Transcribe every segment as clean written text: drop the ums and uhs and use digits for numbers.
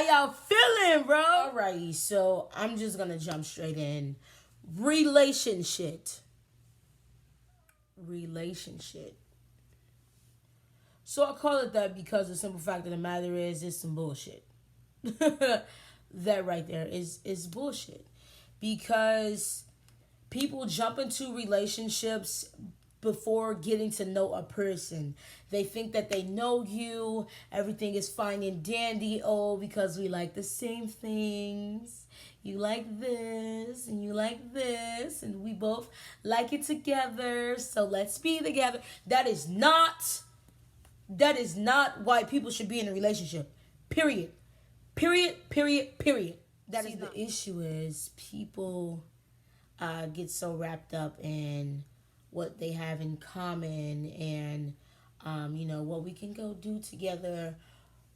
How y'all feeling, bro? Alrighty, so I'm just gonna jump straight in. Relationship. So I call it that because the simple fact of the matter is it's some bullshit. That right there is bullshit. Because people jump into relationships before getting to know a person. They think that they know you, everything is fine and dandy, because we like the same things. You like this, and you like this, and we both like it together, so let's be together. That is not why people should be in a relationship. Period. That is the issue is people get so wrapped up in what they have in common and what we can go do together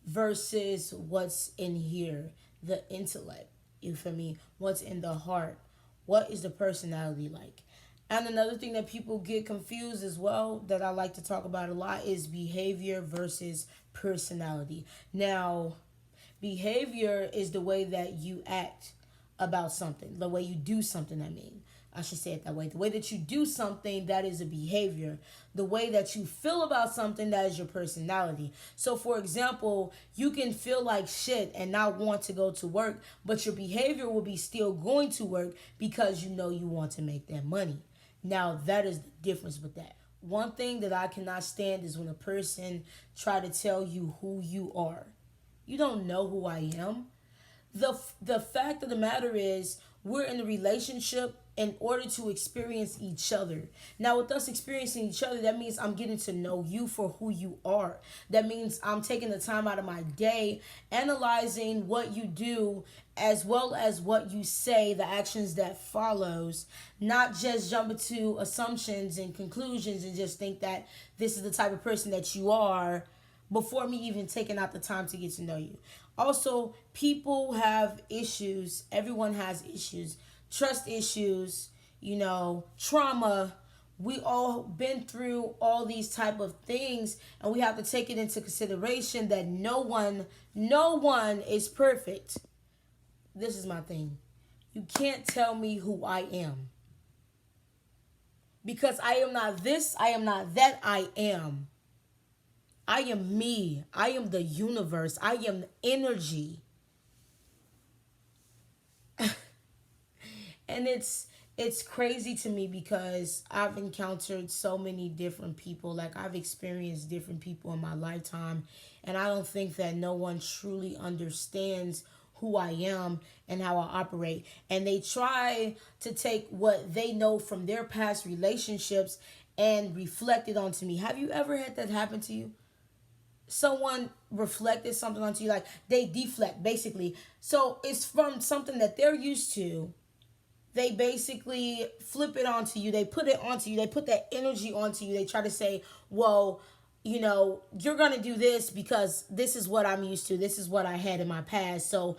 versus what's in here, the intellect. You feel me? What's in the heart? What is the personality like? And another thing that people get confused as well that I like to talk about a lot is behavior versus personality. Now, behavior is the way that you act about something, the way you do something, I should say it that way. The way that you do something, that is a behavior. The way that you feel about something, that is your personality. So, for example, you can feel like shit and not want to go to work, but your behavior will be still going to work because you know you want to make that money. Now, that is the difference with that. One thing that I cannot stand is when a person try to tell you who you are. You don't know who I am. The fact of the matter is, we're in a relationship in order to experience each other. Now, with us experiencing each other, that means I'm getting to know you for who you are. That means I'm taking the time out of my day, analyzing what you do, as well as what you say, the actions that follows, not just jump to assumptions and conclusions and just think that this is the type of person that you are before me even taking out the time to get to know you. Also, people have issues. Everyone has issues. Trust issues, trauma. We all been through all these type of things, and we have to take it into consideration that no one is perfect. This is my thing. You can't tell me who I am. Because I am not this, I am not that, I am. I am me. I am the universe. I am energy. And it's crazy to me because I've encountered so many different people. Like, I've experienced different people in my lifetime, and I don't think that no one truly understands who I am and how I operate. And they try to take what they know from their past relationships and reflect it onto me. Have you ever had that happen to you? Someone reflected something onto you, like they deflect, basically. So it's from something that they're used to. They basically flip it onto you. They put it onto you. They put that energy onto you. They try to say, well, you're going to do this because this is what I'm used to. This is what I had in my past. So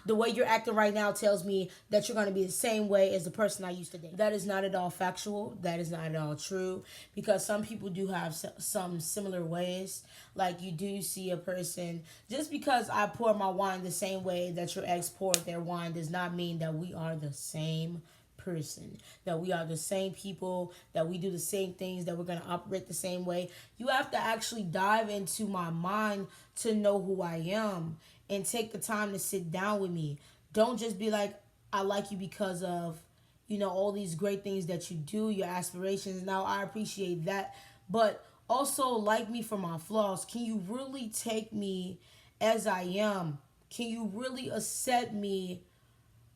the way you're acting right now tells me that you're going to be the same way as the person I used to date. That is not at all factual. That is not at all true, because some people do have some similar ways. Like, you do see a person, just because I pour my wine the same way that your ex poured their wine does not mean that we are the same person, that we are the same people, that we do the same things, that we're going to operate the same way. You have to actually dive into my mind to know who I am and take the time to sit down with me. Don't just be like, I like you because of, all these great things that you do, your aspirations. Now, I appreciate that, but also like me for my flaws. Can you really take me as I am? Can you really accept me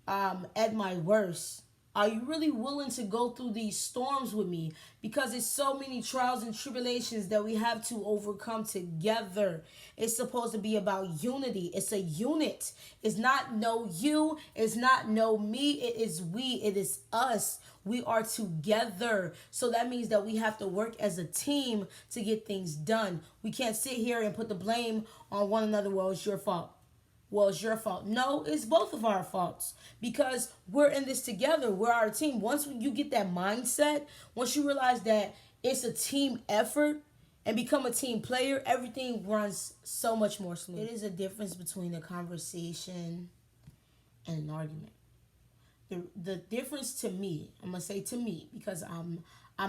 at my worst? Are you really willing to go through these storms with me? Because it's so many trials and tribulations that we have to overcome together. It's supposed to be about unity. It's a unit. It's not no you. It's not no me. It is we. It is us. We are together. So that means that we have to work as a team to get things done. We can't sit here and put the blame on one another. Well, it's your fault. Well, it's your fault. No, it's both of our faults, because we're in this together. We're our team. Once you get that mindset, once you realize that it's a team effort and become a team player, everything runs so much more smooth. It is a difference between a conversation and an argument. The difference to me, I'm gonna say to me because I'm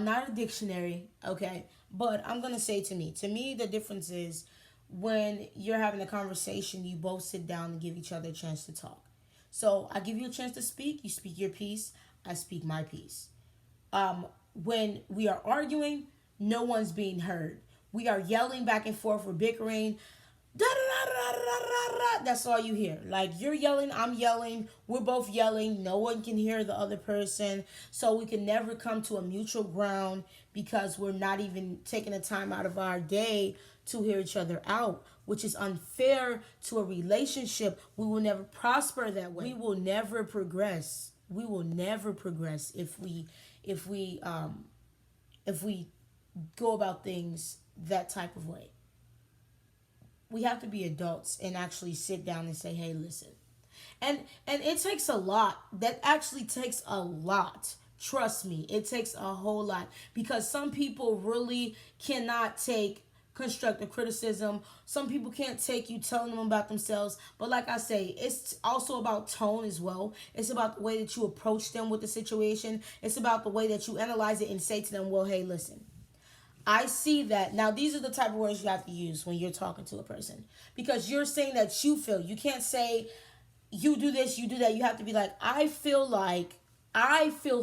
not a dictionary, okay, but I'm gonna say to me. To me, the difference is when you're having a conversation, you both sit down and give each other a chance to talk. So I give you a chance to speak. You speak your piece. I speak my piece. When we are arguing, no one's being heard. We are yelling back and forth. We're bickering. Da, da, da, da, da, da, da. That's all you hear. Like you're yelling, I'm yelling, we're both yelling. No one can hear the other person. So we can never come to a mutual ground because we're not even taking the time out of our day to hear each other out, which is unfair to a relationship. We will never prosper that way. We will never progress. We will never progress if we go about things that type of way. We have to be adults and actually sit down and say, hey, listen. And it takes a lot. That actually takes a lot. Trust me, it takes a whole lot because some people really cannot take constructive criticism. Some people can't take you telling them about themselves. But like I say, it's also about tone as well. It's about the way that you approach them with the situation. It's about the way that you analyze it and say to them, well, hey, listen, I see that. Now, these are the type of words you have to use when you're talking to a person. Because you're saying that you feel. You can't say, you do this, you do that. You have to be like, I feel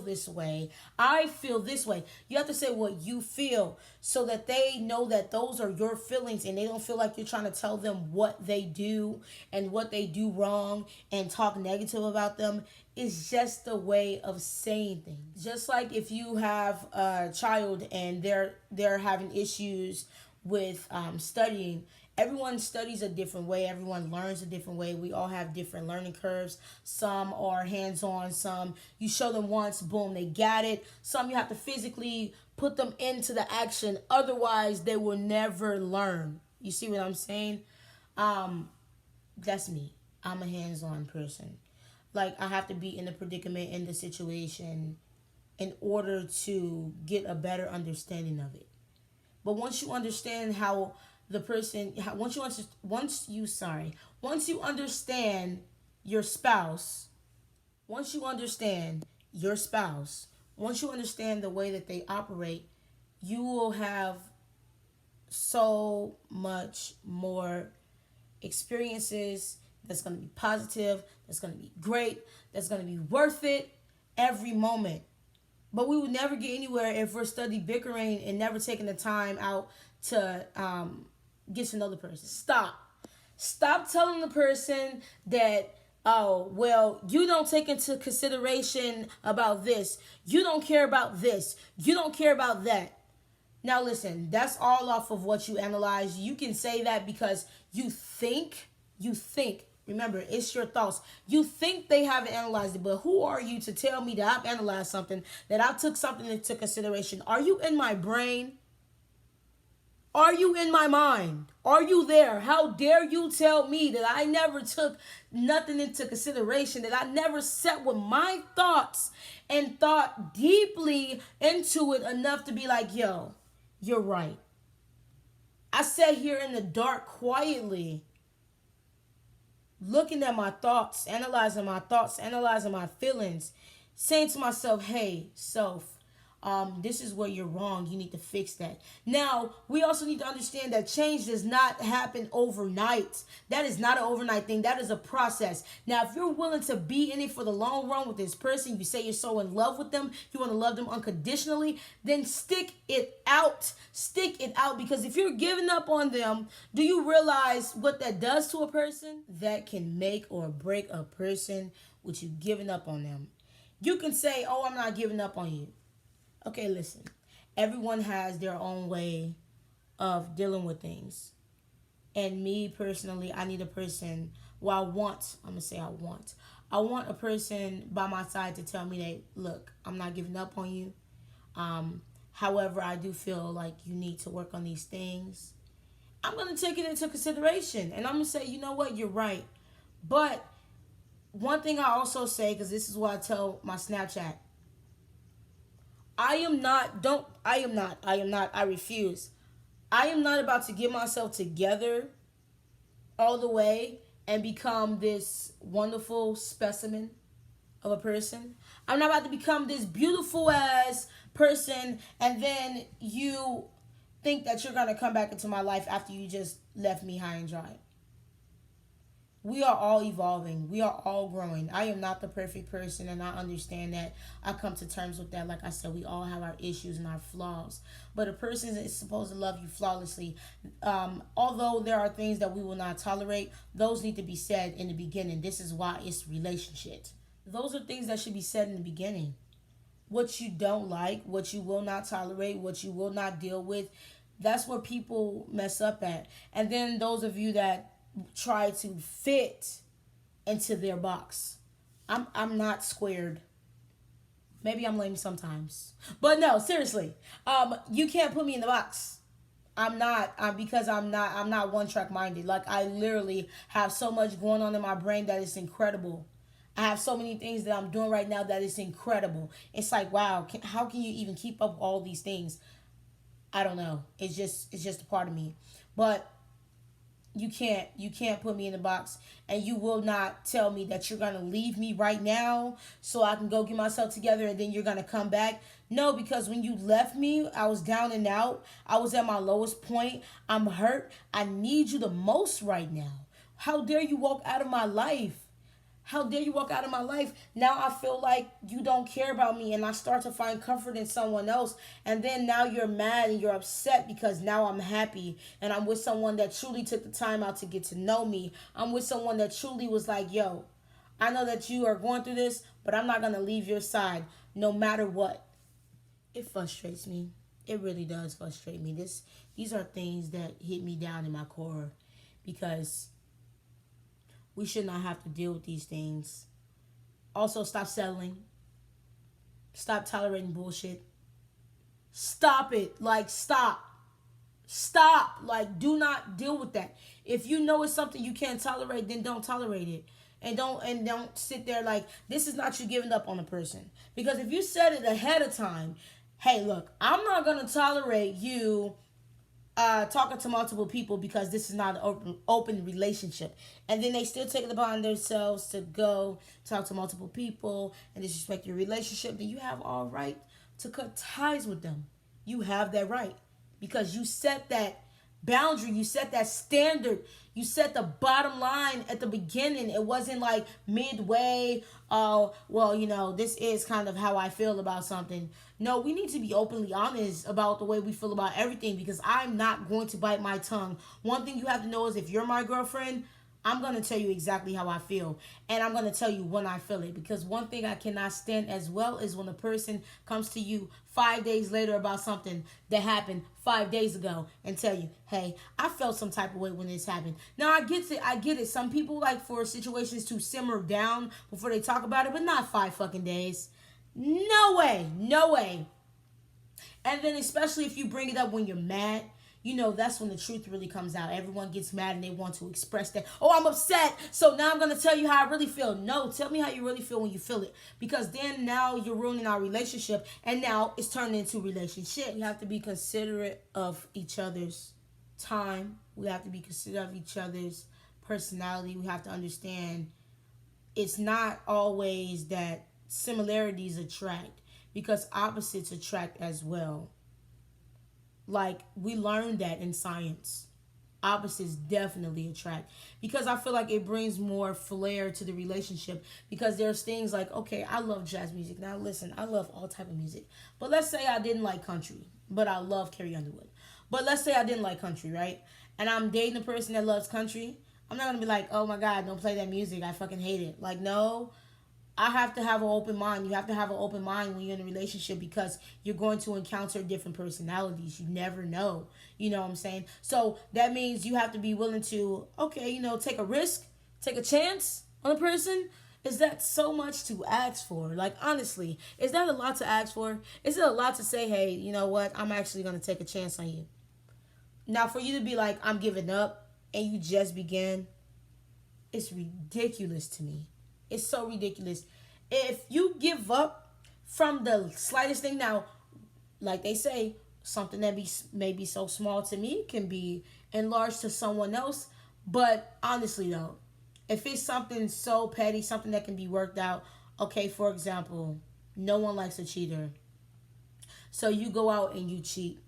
this way. I feel this way. You have to say what you feel so that they know that those are your feelings and they don't feel like you're trying to tell them what they do and what they do wrong and talk negative about them. It's just a way of saying things. Just like if you have a child and they're having issues with studying. Everyone studies a different way. Everyone learns a different way. We all have different learning curves. Some are hands-on. Some you show them once, boom, they got it. Some you have to physically put them into the action. Otherwise, they will never learn. You see what I'm saying? That's me. I'm a hands-on person. Like, I have to be in the predicament, in the situation, in order to get a better understanding of it. But once you understand how the person, once you understand your spouse, once you understand the way that they operate, you will have so much more experiences that's going to be positive, that's going to be great, that's going to be worth it every moment. But we will never get anywhere if we're study bickering and never taking the time out to get to know the person. Stop telling the person that, oh, well, you don't take into consideration about this. You don't care about this. You don't care about that. Now listen, that's all off of what you analyze. You can say that because you think. Remember, it's your thoughts. You think they haven't analyzed it, but who are you to tell me that I've analyzed something, that I took something into consideration? Are you in my brain? Are you in my mind? Are you there? How dare you tell me that I never took nothing into consideration, that I never sat with my thoughts and thought deeply into it enough to be like, yo, you're right. I sat here in the dark quietly, looking at my thoughts, analyzing my feelings, saying to myself, hey, self, this is where you're wrong. You need to fix that. Now, we also need to understand that change does not happen overnight. That is not an overnight thing. That is a process. Now, if you're willing to be in it for the long run with this person, you say you're so in love with them, you want to love them unconditionally, then stick it out. Stick it out, because if you're giving up on them, do you realize what that does to a person? That can make or break a person with you giving up on them. You can say, oh, I'm not giving up on you. Okay, listen. Everyone has their own way of dealing with things. And me personally, I need a person, I want a person by my side to tell me that, look, I'm not giving up on you. However, I do feel like you need to work on these things. I'm going to take it into consideration. And I'm going to say, you know what, you're right. But one thing I also say, because this is what I tell my Snapchat, I refuse. I am not about to get myself together all the way and become this wonderful specimen of a person. I'm not about to become this beautiful ass person and then you think that you're gonna come back into my life after you just left me high and dry. We are all evolving. We are all growing. I am not the perfect person, and I understand that. I come to terms with that. Like I said, we all have our issues and our flaws. But a person is supposed to love you flawlessly. Although there are things that we will not tolerate, those need to be said in the beginning. This is why it's relationships. Those are things that should be said in the beginning. What you don't like, what you will not tolerate, what you will not deal with, that's where people mess up at. And then those of you that try to fit into their box. I'm not squared. Maybe I'm lame sometimes. But no, seriously. You can't put me in the box. I'm not because I'm not one track minded. Like I literally have so much going on in my brain that is incredible. I have so many things that I'm doing right now that is incredible. It's like, wow, how can you even keep up all these things? I don't know. It's just a part of me. But you can't put me in the box, and you will not tell me that you're gonna leave me right now so I can go get myself together and then you're gonna come back. No, because when you left me, I was down and out. I was at my lowest point. I'm hurt. I need you the most right now. How dare you walk out of my life? How dare you walk out of my life? Now I feel like you don't care about me, and I start to find comfort in someone else. And then now you're mad and you're upset because now I'm happy and I'm with someone that truly took the time out to get to know me. I'm with someone that truly was like, yo, I know that you are going through this, but I'm not going to leave your side no matter what. It frustrates me. It really does frustrate me. These are things that hit me down in my core because we should not have to deal with these things. Also, stop settling. Stop tolerating bullshit. Stop it. Like, stop. Stop. Like, do not deal with that. If you know it's something you can't tolerate, then don't tolerate it. And don't sit there like this is not you giving up on a person. Because if you said it ahead of time, hey, look, I'm not gonna tolerate you talking to multiple people because this is not an open relationship. And then they still take it upon themselves to go talk to multiple people and disrespect your relationship, then you have all right to cut ties with them. You have that right because you set that boundary, you set that standard, you set the bottom line at the beginning. It wasn't like midway, oh, well, this is kind of how I feel about something. No, we need to be openly honest about the way we feel about everything because I'm not going to bite my tongue. One thing you have to know is if you're my girlfriend, I'm going to tell you exactly how I feel. And I'm going to tell you when I feel it. Because one thing I cannot stand as well is when a person comes to you 5 days later about something that happened 5 days ago and tell you, hey, I felt some type of way when this happened. Now, I get it. I get it. Some people like for situations to simmer down before they talk about it, but not 5 fucking days. No way. No way. And then especially if you bring it up when you're mad, that's when the truth really comes out. Everyone gets mad and they want to express that. Oh, I'm upset. So now I'm going to tell you how I really feel. No, tell me how you really feel when you feel it. Because then now you're ruining our relationship. And now it's turned into a relationship. We have to be considerate of each other's time. We have to be considerate of each other's personality. We have to understand it's not always that similarities attract. Because opposites attract as well. Like, we learned that in science. Opposites definitely attract. Because I feel like it brings more flair to the relationship. Because there's things like, okay, I love jazz music. Now, listen, I love all type of music. But let's say I didn't like country. But I love Carrie Underwood. But let's say I didn't like country, right? And I'm dating a person that loves country. I'm not going to be like, oh my God, don't play that music. I fucking hate it. Like, no. I have to have an open mind. You have to have an open mind when you're in a relationship because you're going to encounter different personalities. You never know. You know what I'm saying? So that means you have to be willing to, okay, take a risk, take a chance on a person. Is that so much to ask for? Like, honestly, is that a lot to ask for? Is it a lot to say, hey, you know what? I'm actually going to take a chance on you. Now, for you to be like, I'm giving up and you just began, it's ridiculous to me. It's so ridiculous. If you give up from the slightest thing, now, like they say, Something that maybe so small to me can be enlarged to someone else. But honestly though, if it's something so petty, something that can be worked out, okay, for example, no one likes a cheater. So you go out and you cheat,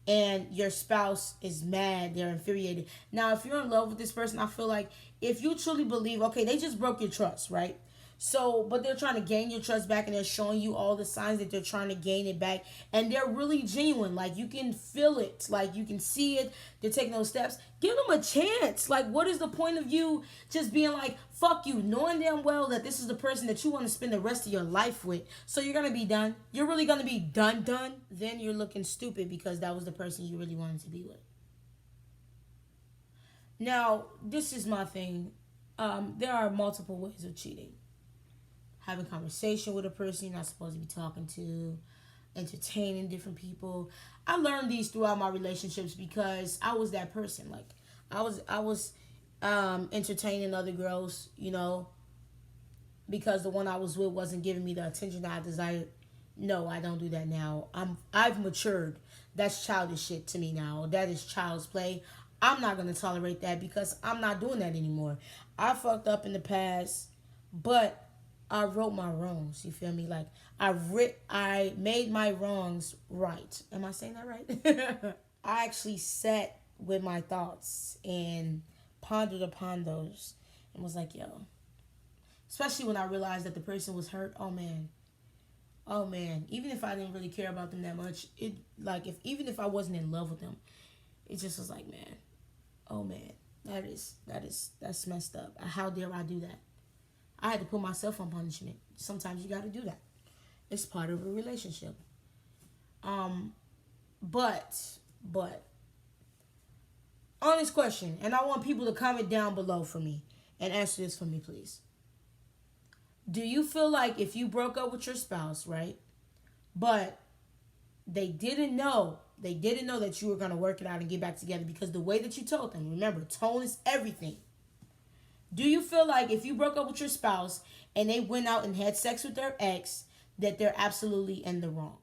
and your spouse is mad, they're infuriated. Now, if you're in love with this person, I feel like if you truly believe, okay, they just broke your trust, right? So, but they're trying to gain your trust back, and they're showing you all the signs that they're trying to gain it back, and they're really genuine. Like, you can feel it, like you can see it. They're taking those steps. Give them a chance. Like, what is the point of you just being like, fuck you, knowing damn well that this is the person that you want to spend the rest of your life with? So you're gonna be done. You're really gonna be done. Then you're looking stupid because that was the person you really wanted to be with. Now, this is my thing. There are multiple ways of cheating. Having conversation with a person you're not supposed to be talking to, entertaining different people. I learned these throughout my relationships because I was that person. Like, I was entertaining other girls, because the one I was with wasn't giving me the attention that I desired. No, I don't do that now. I've matured. That's childish shit to me now. That is child's play. I'm not gonna tolerate that because I'm not doing that anymore. I fucked up in the past, but I wrote my wrongs. You feel me? Like, I made my wrongs right. Am I saying that right? I actually sat with my thoughts and pondered upon those and was like, yo. Especially when I realized that the person was hurt. Oh man. Even if I didn't really care about them that much, it like if even if I wasn't in love with them, it just was like, man, oh man, that's messed up. How dare I do that? I had to put myself on punishment. Sometimes you got to do that. It's part of a relationship. Um, but on this question, and I want people to comment down below for me and answer this for me, please. Do you feel like if you broke up with your spouse, right? But they didn't know that you were gonna work it out and get back together because the way that you told them, remember, tone is everything. Do you feel like if you broke up with your spouse and they went out and had sex with their ex, that they're absolutely in the wrong?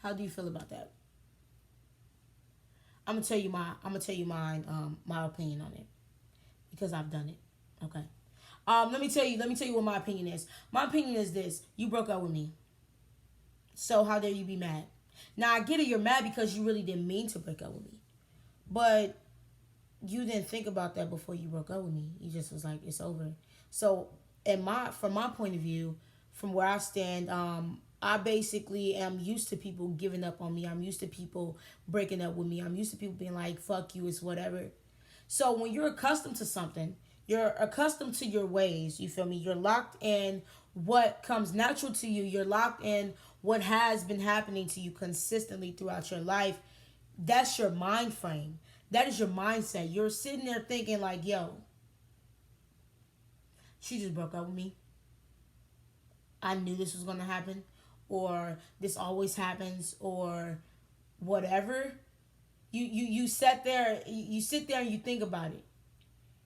How do you feel about that? I'm gonna tell you my opinion on it because I've done it. Okay. Let me tell you what my opinion is. My opinion is this: you broke up with me, so how dare you be mad? Now I get it, you're mad because you really didn't mean to break up with me, but you didn't think about that before you broke up with me. You just was like, it's over. So, from my point of view, from where I stand, I basically am used to people giving up on me. I'm used to people breaking up with me. I'm used to people being like, fuck you, it's whatever. So when you're accustomed to something, you're accustomed to your ways, you feel me? You're locked in what comes natural to you. You're locked in what has been happening to you consistently throughout your life. That's your mind frame. That is your mindset. You're sitting there thinking like, yo, she just broke up with me. I knew this was going to happen. Or this always happens. Or whatever. You sit there and you think about it.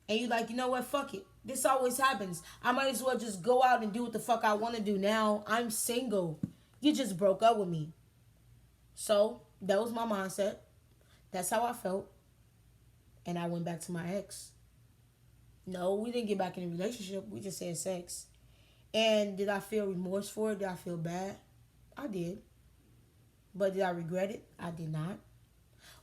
And you're like, you know what? Fuck it. This always happens. I might as well just go out and do what the fuck I want to do now. I'm single. You just broke up with me. So that was my mindset. That's how I felt. And I went back to my ex. No, we didn't get back in a relationship. We just had sex. And did I feel remorse for it? Did I feel bad? I did. But did I regret it? I did not.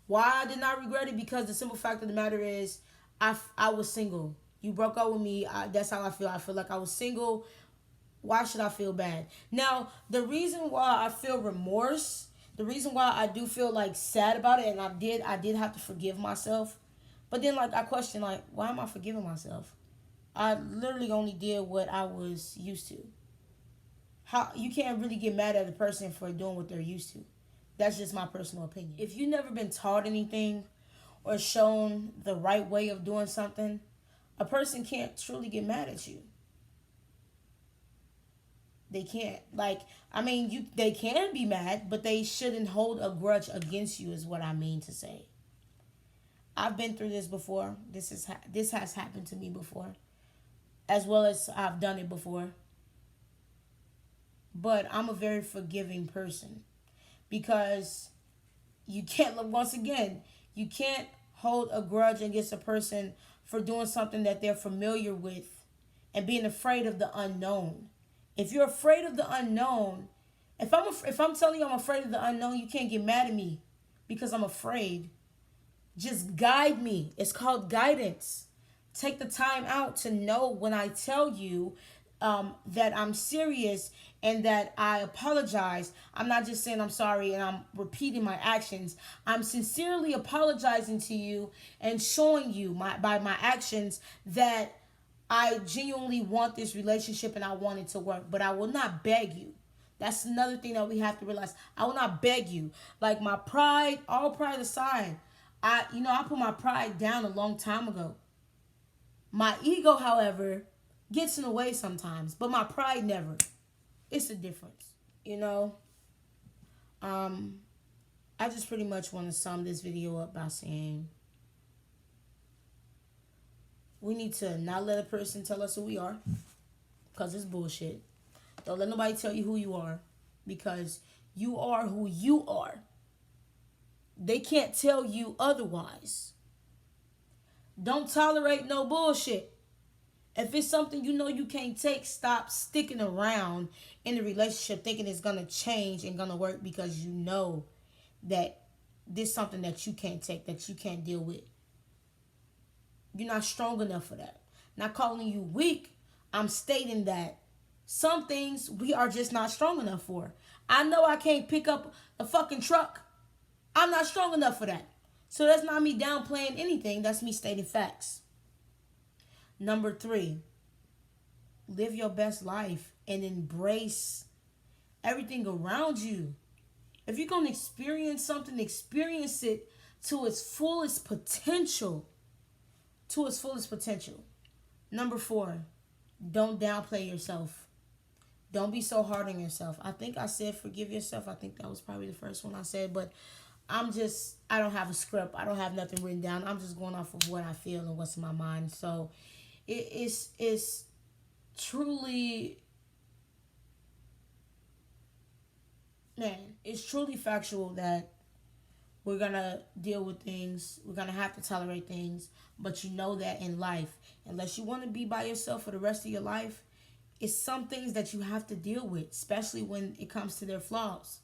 Why I did not regret it? Because the simple fact of the matter is, I was single. You broke up with me. That's how I feel. I feel like I was single. Why should I feel bad? Now, the reason why I feel remorse, the reason why I do feel like sad about it, and I did have to forgive myself. But then, like, I question, like, why am I forgiving myself? I literally only did what I was used to. How you can't really get mad at a person for doing what they're used to. That's just my personal opinion. If you've never been taught anything or shown the right way of doing something, a person can't truly get mad at you. They can't. Like, I mean, they can be mad, but they shouldn't hold a grudge against you is what I mean to say. I've been through this before. This has happened to me before, as well as I've done it before. But I'm a very forgiving person because You can't, once again, you can't hold a grudge against a person for doing something that they're familiar with and being afraid of the unknown. If you're afraid of the unknown, if I'm telling you I'm afraid of the unknown, you can't get mad at me because I'm afraid. Just guide me. It's called guidance. Take the time out to know when I tell you that I'm serious and that I apologize. I'm not just saying I'm sorry and I'm repeating my actions. I'm sincerely apologizing to you and showing you by my actions that I genuinely want this relationship and I want it to work. But I will not beg you. That's another thing that we have to realize. I will not beg you. Like my pride, all pride aside, I put my pride down a long time ago. My ego, however, gets in the way sometimes, but my pride never. It's a difference, I just pretty much want to sum this video up by saying we need to not let a person tell us who we are, because it's bullshit. Don't let nobody tell you who you are, because you are who you are. They can't tell you otherwise. Don't tolerate no bullshit. If it's something you can't take, stop sticking around in the relationship thinking it's going to change and going to work, because you know that this is something that you can't take, that you can't deal with. You're not strong enough for that. Not calling you weak. I'm stating that some things we are just not strong enough for. I know I can't pick up a fucking truck. I'm not strong enough for that. So that's not me downplaying anything. That's me stating facts. Number 3, live your best life and embrace everything around you. If you're going to experience something, experience it to its fullest potential. To its fullest potential. Number 4, don't downplay yourself. Don't be so hard on yourself. I think I said forgive yourself. I think that was probably the first one I said, but I don't have a script. I don't have nothing written down. I'm just going off of what I feel and what's in my mind. So it's truly, it's truly factual that we're going to deal with things. We're going to have to tolerate things. But you know that in life, unless you want to be by yourself for the rest of your life, it's some things that you have to deal with, especially when it comes to their flaws.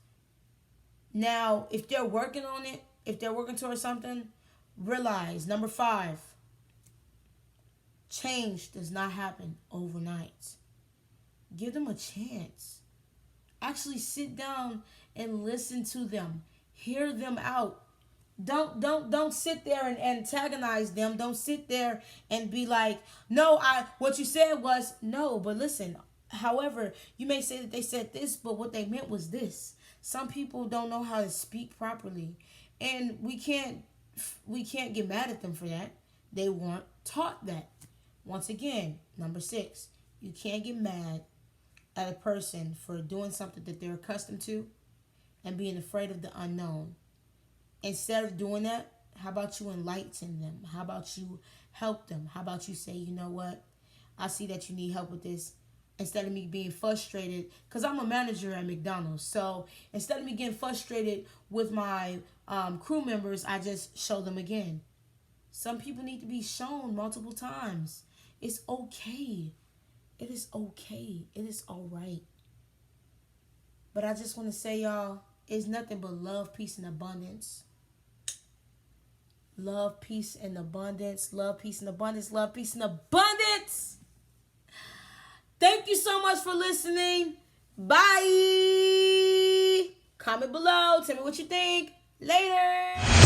Now, if they're working on it, if they're working towards something, realize, number 5, change does not happen overnight. Give them a chance. Actually sit down and listen to them. Hear them out. Don't sit there and antagonize them. Don't sit there and be like, no, what you said was no, but listen, however, you may say that they said this, but what they meant was this. Some people don't know how to speak properly, and we can't get mad at them for that. They weren't taught that. Once again, number 6, you can't get mad at a person for doing something that they're accustomed to and being afraid of the unknown. Instead of doing that, how about you enlighten them? How about you help them? How about you say, you know what? I see that you need help with this. Instead of me being frustrated, because I'm a manager at McDonald's. So instead of me getting frustrated with my crew members, I just show them again. Some people need to be shown multiple times. It's okay. It is okay. It is all right. But I just want to say, y'all, it's nothing but love, peace, and abundance. Love, peace, and abundance. Love, peace, and abundance. Love, peace, and abundance. Thank you so much for listening. Bye. Comment below. Tell me what you think. Later.